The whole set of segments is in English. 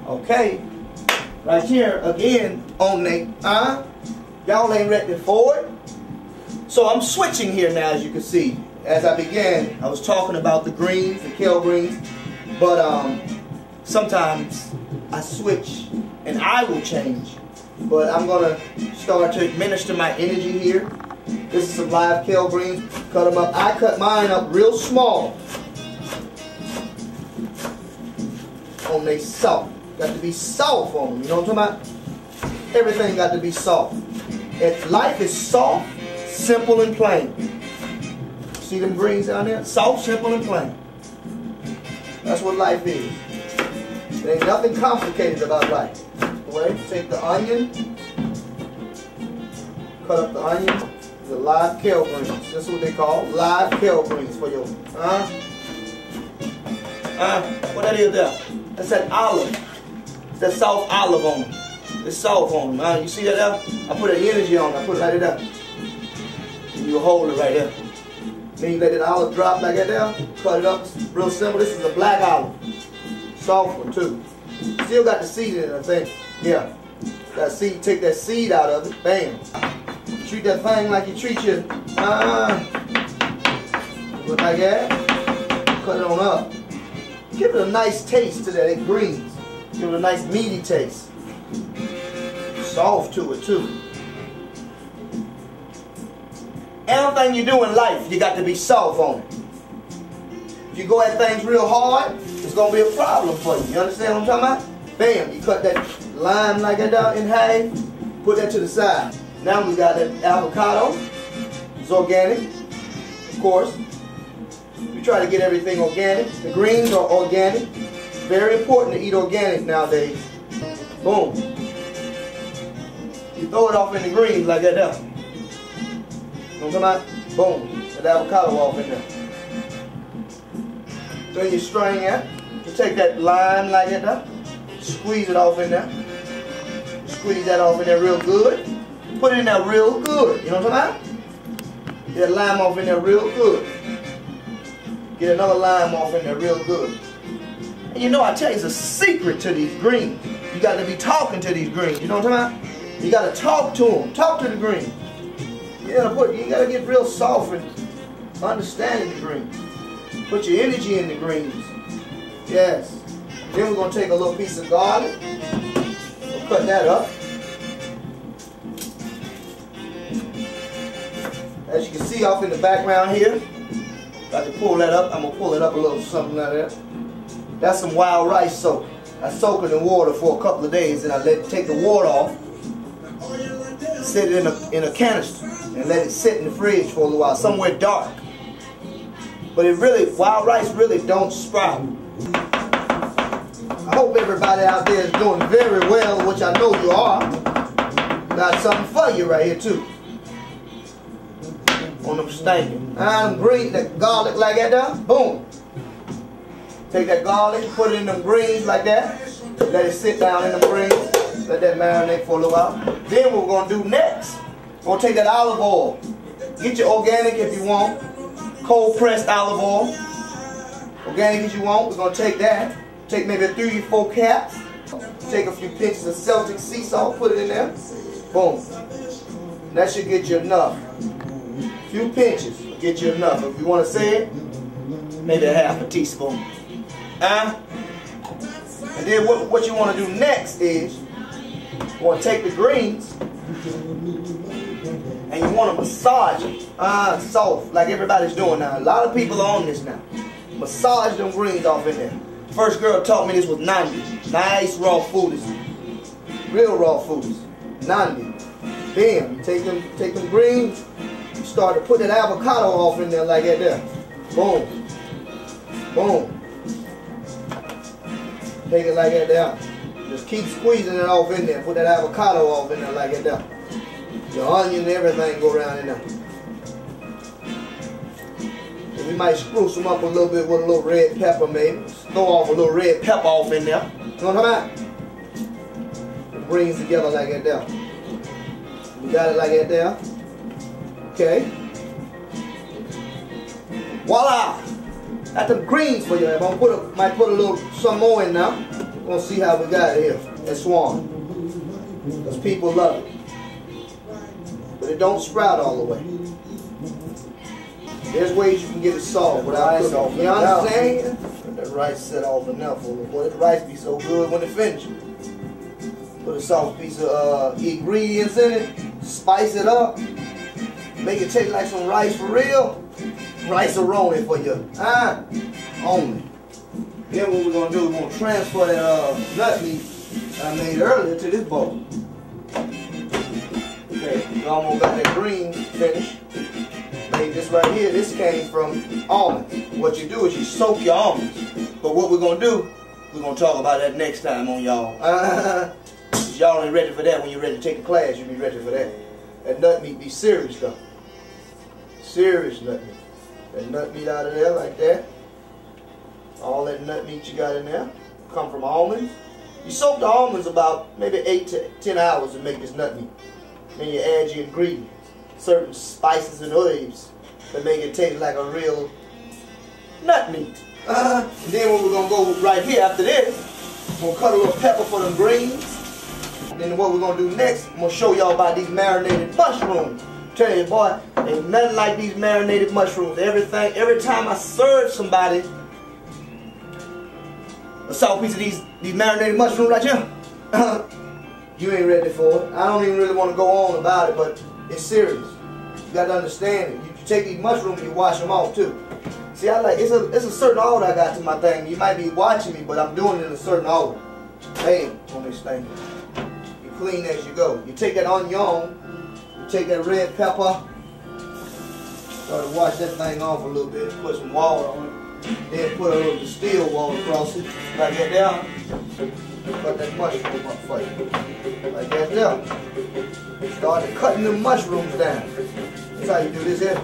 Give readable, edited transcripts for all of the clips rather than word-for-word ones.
Okay, right here again on the y'all ain't ready for it. So I'm switching here now, as you can see. As I began, I was talking about the greens, the kale greens, but sometimes I switch and I will change. But I'm gonna start to administer my energy here. This is some live kale greens. Cut them up. I cut mine up real small. On they soft. Got to be soft on them. You know what I'm talking about? Everything got to be soft. If life is soft, simple and plain. See them greens down there? Soft, simple, and plain. That's what life is. There ain't nothing complicated about life. Wait, take the onion, cut up the onion, the live kale greens. This is what they call live kale greens for your, what that is there? That's that olive. It's that soft olive on them. It's soft on them. You see that there? I put an energy on it. I put it right there. And you hold it right there. Then you let that olive drop like that there. Cut it up. It's real simple. This is a black olive. Soft one too. Still got the seed in it, I think. Yeah. That seed, take that seed out of it. Bam. Treat that thing like you treat your, look like that. Cut it on up. Give it a nice taste to that greens. Give it a nice meaty taste. Soft to it too. Everything you do in life, you got to be soft on it. If you go at things real hard, it's going to be a problem for you. You understand what I'm talking about? Bam, you cut that lime like that down in half, put that to the side. Now we got that avocado. It's organic, of course. We try to get everything organic. The greens are organic. Very important to eat organic nowadays. Boom. You throw it off in the greens like that there. You know what I'm talking about? Boom. That avocado off in there. Then you strain it. You take that lime like that there. Squeeze it off in there. Squeeze that off in there real good. Put it in there real good. You know what I'm talking about? Get that lime off in there real good. Get another lime off in there real good. And you know, I tell you, it's a secret to these greens. You got to be talking to these greens. You know what I'm talking about? You got to talk to them. Talk to the greens. You got to get real soft and understanding the greens. Put your energy in the greens. Yes. Then we're going to take a little piece of garlic. We'll cut that up. As you can see off in the background here, I can pull that up. I'm going to pull it up a little, something like that. That's some wild rice soak. I soak it in water for a couple of days, and I take the water off, sit it in a canister, and let it sit in the fridge for a little while, somewhere dark. But it really, wild rice really don't sprout. I hope everybody out there is doing very well, which I know you are. Got something for you right here too. On them stinking. Them green, that garlic like that there, boom. Take that garlic, put it in them greens like that. Let it sit down in them greens. Let that marinate for a little while. Then what we're going to do next, we're going to take that olive oil. Get your organic if you want. Cold pressed olive oil. Organic if you want. We're going to take that. Take maybe 3 or 4 caps. Take a few pinches of Celtic sea salt, put it in there. Boom. That should get you enough. A few pinches will get you enough. If you want to say it, maybe a half a teaspoon. And then what you want to do next is you want to take the greens and you want to massage them. Soft, like everybody's doing now. A lot of people are on this now. Massage them greens off in there. First girl taught me this was nandi. Nice raw foodies. Real raw foodies. Nandi. Bam. Take them greens. You start to put that avocado off in there like that there. Boom. Boom. Take it like that there. Just keep squeezing it off in there. Put that avocado off in there like that there. Your onion and everything go around in there. And we might spruce them up a little bit with a little red pepper maybe. Throw off a little red pepper off in there. You know what I'm talking about? It brings together like that there. You got it like that there. Okay. Voila! Got them greens for you. I'm gonna might put a little some more in now. We're gonna see how we got it here at Swan. Because people love it. But it don't sprout all the way. There's ways you can get it soft without cooking. You understand? That rice set off enough for me. Boy, that rice be so good when it finishes. Put a soft piece of ingredients in it, spice it up, make it taste like some rice for real. Rice-a-roni for you. Only. Then what we're gonna do, we're gonna transfer that nut meat I made earlier to this bowl. Okay, we almost got that green finished. Made this right here, this came from almonds. What you do is you soak your almonds. But what we're gonna do, we're gonna talk about that next time on y'all. Y'all ain't ready for that. When you're ready to take a class, you'll be ready for that. That nut meat be serious though. Serious nut meat. That nut meat out of there like that. All that nut meat you got in there come from almonds. You soak the almonds about maybe 8 to 10 hours to make this nut meat. Then you add your ingredients, certain spices and herbs to make it taste like a real nut meat. And then what we're gonna go right here after this, we're gonna cut a little pepper for them greens. And then what we're gonna do next, I'm gonna show y'all about these marinated mushrooms. Tell you, boy, ain't nothing like these marinated mushrooms. Every time I serve somebody a soft piece of these marinated mushrooms right here, you ain't ready for it. I don't even really want to go on about it, but it's serious. You got to understand it. You take these mushrooms and you wash them off too. See, it's a certain order I got to my thing. You might be watching me, but I'm doing it in a certain order. Bam, on this thing. You clean as you go. You take that onion, you take that red pepper, start to wash that thing off a little bit, put some water on it. Then put a little distilled water across it, like that there. Cut that mushroom up for you, like that there. Start cutting the mushrooms down. That's how you do this here.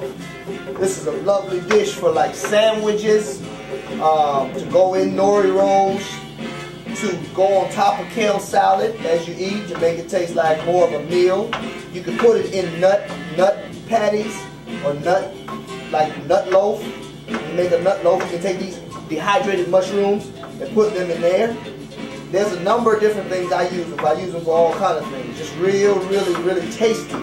This is a lovely dish for like sandwiches, to go in nori rolls, to go on top of kale salad as you eat to make it taste like more of a meal. You can put it in nut patties or nut loaf. You make a nut loaf. You can take these dehydrated mushrooms and put them in there. There's a number of different things I use them. I use them for all kinds of things. Just really tasty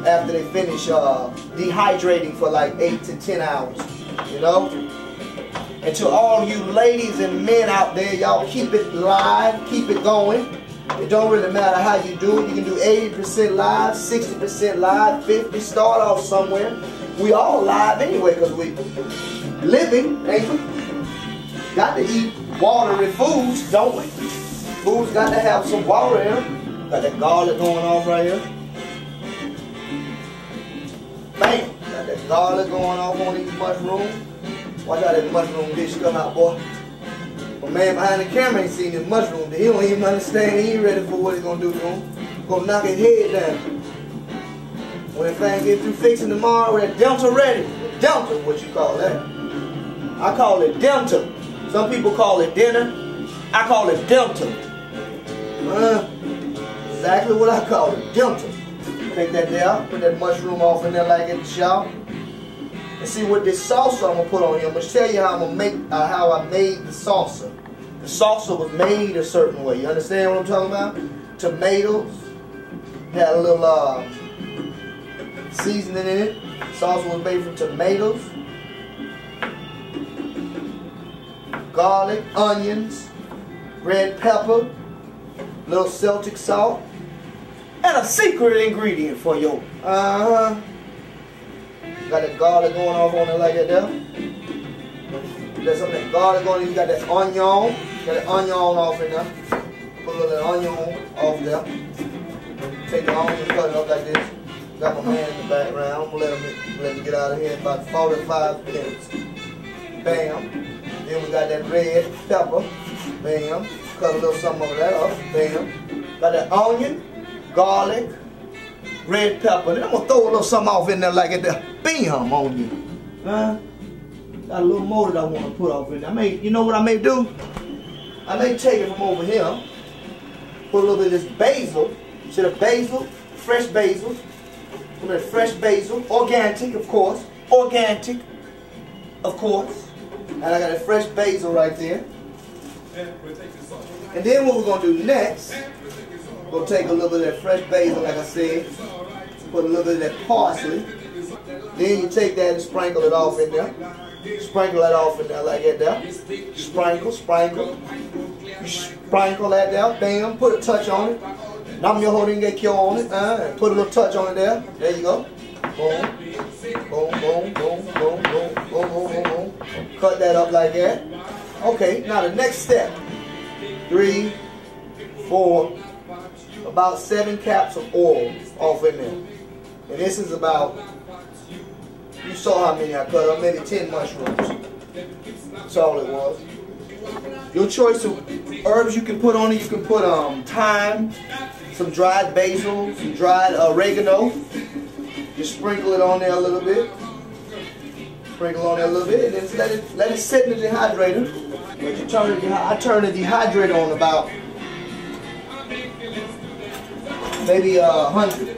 after they finish dehydrating for like 8 to 10 hours. You know? And to all you ladies and men out there, y'all keep it live, keep it going. It don't really matter how you do it. You can do 80% live, 60% live, 50%, start off somewhere. We all live anyway because we living, ain't we? Got to eat watery foods, don't we? Foods got to have some water in them. Got that garlic going off right here. Bam! Got that garlic going off on these mushrooms. Watch how that mushroom dish come out, boy. My man behind the camera ain't seen this mushroom. He don't even understand. He ain't ready for what he's going to do to him. Gonna knock his head down. When that thing get through fixing tomorrow, with that delta ready. Delta, what you call that? I call it delta. Some people call it dinner. I call it delta. Exactly what I call it, delta. Take that there, put that mushroom off in there like in the shower. And see what this salsa I'm gonna put on here. I'm gonna tell you how I'm gonna make how I made the salsa. The salsa was made a certain way. You understand what I'm talking about? Tomatoes had a little seasoning in it. Salsa was made from tomatoes, garlic, onions, red pepper, little Celtic salt, and a secret ingredient for your got that garlic going off on it like that there. There's some of that garlic on it. You got that onion. Got that onion off in there. Put a little of that onion off there. Take the onion and cut it up like this. Got my man in the background. I'm gonna let him get out of here in about 45 minutes. Bam. Then we got that red pepper. Bam. Cut a little something of that up. Bam. Got that onion, garlic, red pepper. Then I'm gonna throw a little something off in there like that. Bam on you. Got a little more that I want to put off in there. You know what I may do? I may take it from over here. Put a little bit of this basil. See the basil? Fresh basil. A little fresh basil. Organic, of course. Organic, of course. And I got a fresh basil right there. Yeah, we'll take this off. And then what we're going to do next, we're going to take a little bit of that fresh basil, like I said, put a little bit of that parsley. Then you take that and sprinkle it off in there. Sprinkle that off in there like that there. Sprinkle, sprinkle. You sprinkle that there, bam, put a touch on it. Nam your holding get killed on it, and put a little touch on it there. There you go. Boom. Boom, boom, boom, boom, boom, boom, boom, boom, boom. Cut that up like that. Okay, now the next step. 3, 4, about 7 caps of oil off in there. And this is about, you saw how many I cut up, maybe 10 mushrooms. That's all it was. Your choice of herbs you can put on it, you can put thyme, some dried basil, some dried oregano. Just sprinkle it on there a little bit. Sprinkle on there a little bit, and then let it sit in the dehydrator. But you I turn the dehydrator on about maybe 100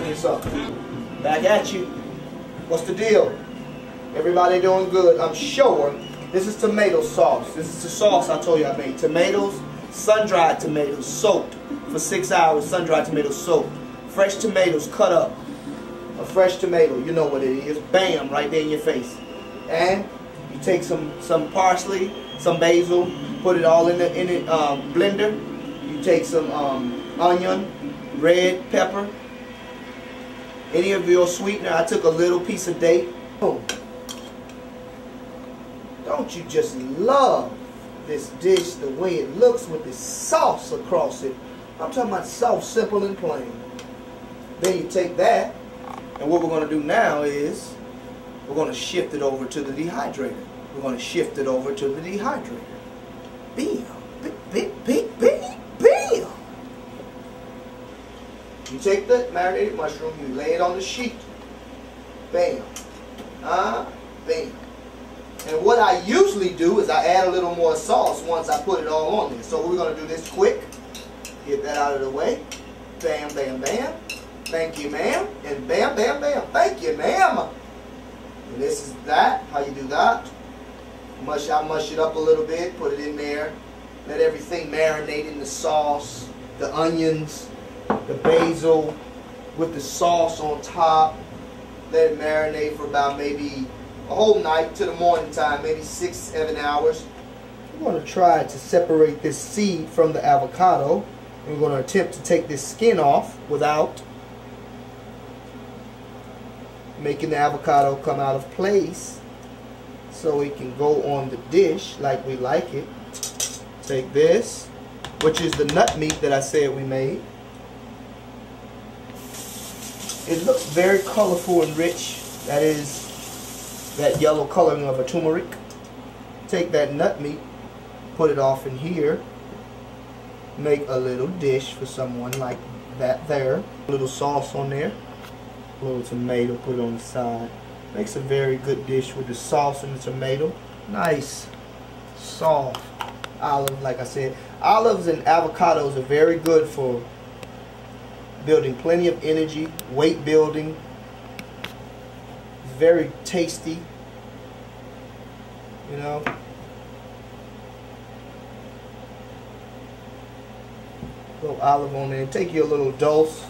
and something. Back at you. What's the deal? Everybody doing good? I'm sure. This is tomato sauce. This is the sauce I told you I made. Tomatoes, sun-dried tomatoes, soaked for 6 hours. Sun-dried tomatoes soaked. Fresh tomatoes cut up. A fresh tomato, you know what it is. Bam, right there in your face. And you take some parsley, some basil, put it all in the blender. You take some onion, red pepper, any of your sweetener. I took a little piece of date. Oh. Don't you just love this dish, the way it looks with this sauce across it? I'm talking about soft, simple, and plain. Then you take that, and what we're going to do now is we're going to shift it over to the dehydrator. We're going to shift it over to the dehydrator. Bam, bam, bam, bam, bam. You take the marinated mushroom, you lay it on the sheet. Bam. Bam. And what I usually do is I add a little more sauce once I put it all on there. So we're going to do this quick. Get that out of the way. Bam, bam, bam. Thank you, ma'am. And bam, bam, bam. Thank you, ma'am. And this is that. How you do that. I mush it up a little bit. Put it in there. Let everything marinate in the sauce. The onions. The basil. With the sauce on top. Let it marinate for about maybe a whole night to the morning time, maybe 6-7 hours. We're going to try to separate this seed from the avocado. We're going to attempt to take this skin off without making the avocado come out of place, so it can go on the dish like we like it. Take this, which is the nut meat that I said we made. It looks very colorful and rich. That is that yellow coloring of a turmeric. Take that nut meat, put it off in here, make a little dish for someone like that there. A little sauce on there, a little tomato, put it on the side. Makes a very good dish with the sauce and the tomato. Nice, soft olive, like I said. Olives and avocados are very good for building plenty of energy, weight building. Very tasty, you know. Little olive on there. Take you a little dose.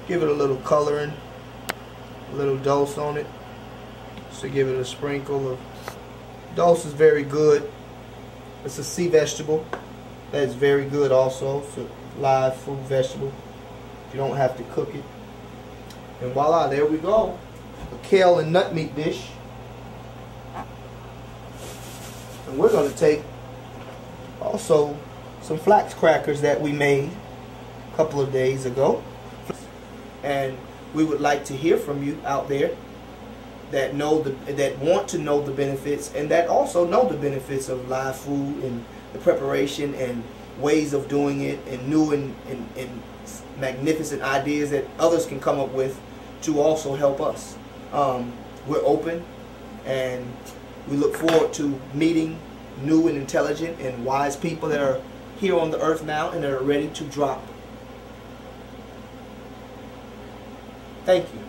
Give it a little coloring. A little dose on it. Just to give it a sprinkle of. Dose is very good. It's a sea vegetable. That is very good also. It's a live fruit vegetable. You don't have to cook it. And voila, there we go. A kale and nut meat dish. And we're going to take also some flax crackers that we made a couple of days ago. And we would like to hear from you out there that want to know the benefits, and that also know the benefits of live food and the preparation and ways of doing it, and new and magnificent ideas that others can come up with to also help us. We're open, and we look forward to meeting new and intelligent and wise people that are here on the earth now and that are ready to drop. Thank you.